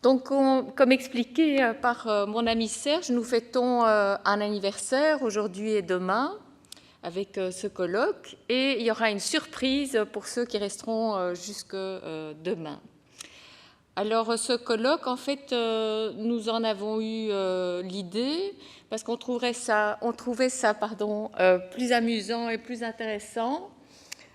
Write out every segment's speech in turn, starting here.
Donc, comme expliqué par mon ami Serge, nous fêtons un anniversaire aujourd'hui et demain avec ce colloque, et il y aura une surprise pour ceux qui resteront jusque demain. Alors, ce colloque, en fait, nous en avons eu l'idée parce qu'on trouvait ça plus amusant et plus intéressant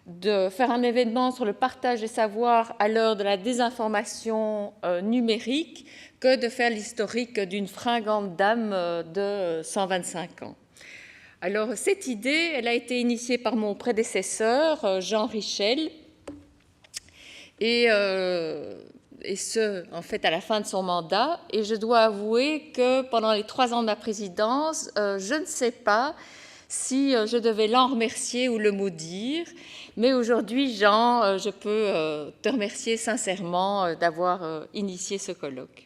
de faire un événement sur le partage des savoirs à l'heure de la désinformation numérique que de faire l'historique d'une fringante dame de 125 ans. Alors, cette idée, elle a été initiée par mon prédécesseur, Jean Richel, et ce, en fait, à la fin de son mandat. Et je dois avouer que pendant les 3 ans de ma présidence, je ne sais pas si je devais l'en remercier ou le maudire. Mais aujourd'hui, Jean, je peux te remercier sincèrement d'avoir initié ce colloque.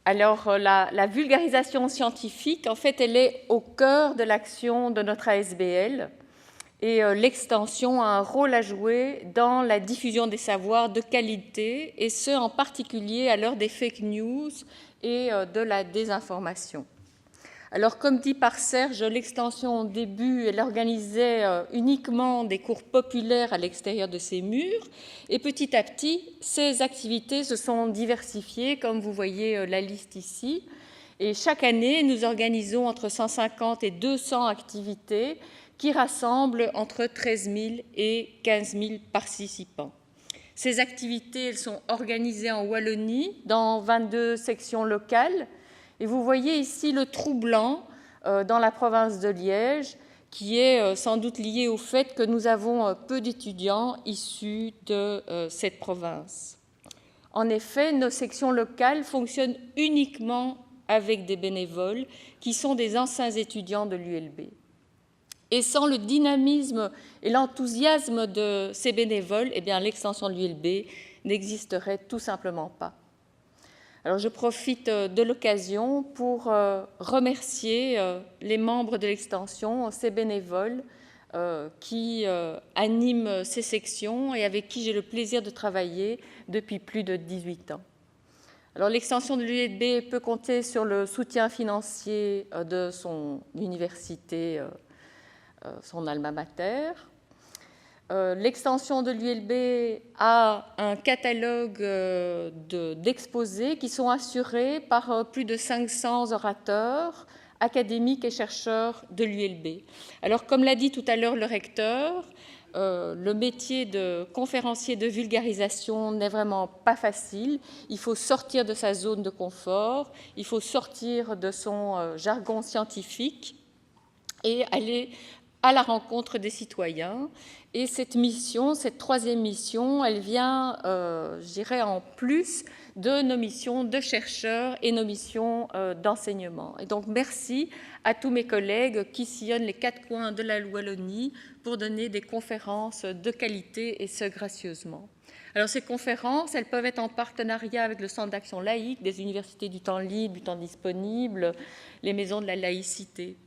Alors, la vulgarisation scientifique, en fait, elle est au cœur de l'action de notre ASBL. Et l'extension a un rôle à jouer dans la diffusion des savoirs de qualité, et ce, en particulier à l'heure des fake news et de la désinformation. Alors, comme dit par Serge, l'extension au début, elle organisait uniquement des cours populaires à l'extérieur de ses murs, et petit à petit, ces activités se sont diversifiées, comme vous voyez la liste ici. Et chaque année, nous organisons entre 150 et 200 activités qui rassemblent entre 13 000 et 15 000 participants. Ces activités, elles sont organisées en Wallonie, dans 22 sections locales. Et vous voyez ici le trou blanc dans la province de Liège, qui est sans doute lié au fait que nous avons peu d'étudiants issus de cette province. En effet, nos sections locales fonctionnent uniquement avec des bénévoles qui sont des anciens étudiants de l'ULB. Et sans le dynamisme et l'enthousiasme de ces bénévoles, eh bien, l'extension de l'ULB n'existerait tout simplement pas. Alors, je profite de l'occasion pour remercier les membres de l'extension, ces bénévoles qui animent ces sections et avec qui j'ai le plaisir de travailler depuis plus de 18 ans. Alors, l'extension de l'ULB peut compter sur le soutien financier de son université, son alma mater. L'extension de l'ULB a un catalogue d'exposés qui sont assurés par plus de 500 orateurs, académiques et chercheurs de l'ULB. Alors, comme l'a dit tout à l'heure le recteur, le métier de conférencier de vulgarisation n'est vraiment pas facile. Il faut sortir de sa zone de confort, il faut sortir de son jargon scientifique et aller à la rencontre des citoyens. Et cette mission, cette troisième mission, elle vient, je dirais, en plus de nos missions de chercheurs et nos missions d'enseignement. Et donc, merci à tous mes collègues qui sillonnent les 4 coins de la Wallonie pour donner des conférences de qualité, et ce, gracieusement. Alors, ces conférences, elles peuvent être en partenariat avec le Centre d'action laïque, des universités du temps libre, du temps disponible, les maisons de la laïcité.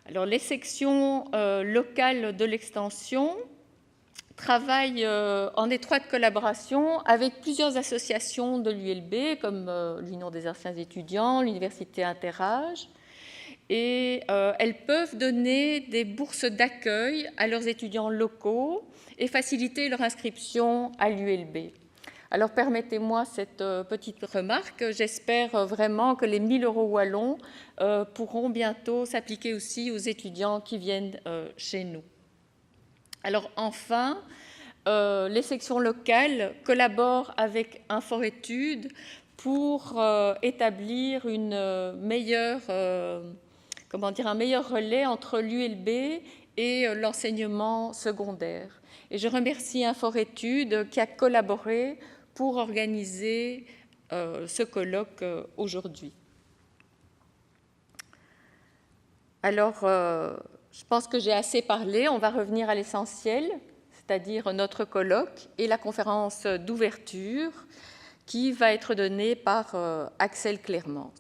Alors, les sections locales de l'extension travaillent en étroite collaboration avec plusieurs associations de l'ULB, comme l'Union des anciens étudiants, l'Université Interage, et elles peuvent donner des bourses d'accueil à leurs étudiants locaux et faciliter leur inscription à l'ULB. Alors, permettez-moi cette petite remarque. J'espère vraiment que les 1 000 € wallons pourront bientôt s'appliquer aussi aux étudiants qui viennent chez nous. Alors, enfin, les sections locales collaborent avec Inforétudes pour établir un meilleur relais entre l'ULB et l'enseignement secondaire. Et je remercie Inforétudes qui a collaboré pour organiser ce colloque aujourd'hui. Alors, je pense que j'ai assez parlé. On va revenir à l'essentiel, c'est-à-dire notre colloque et la conférence d'ouverture qui va être donnée par Axel Clermans.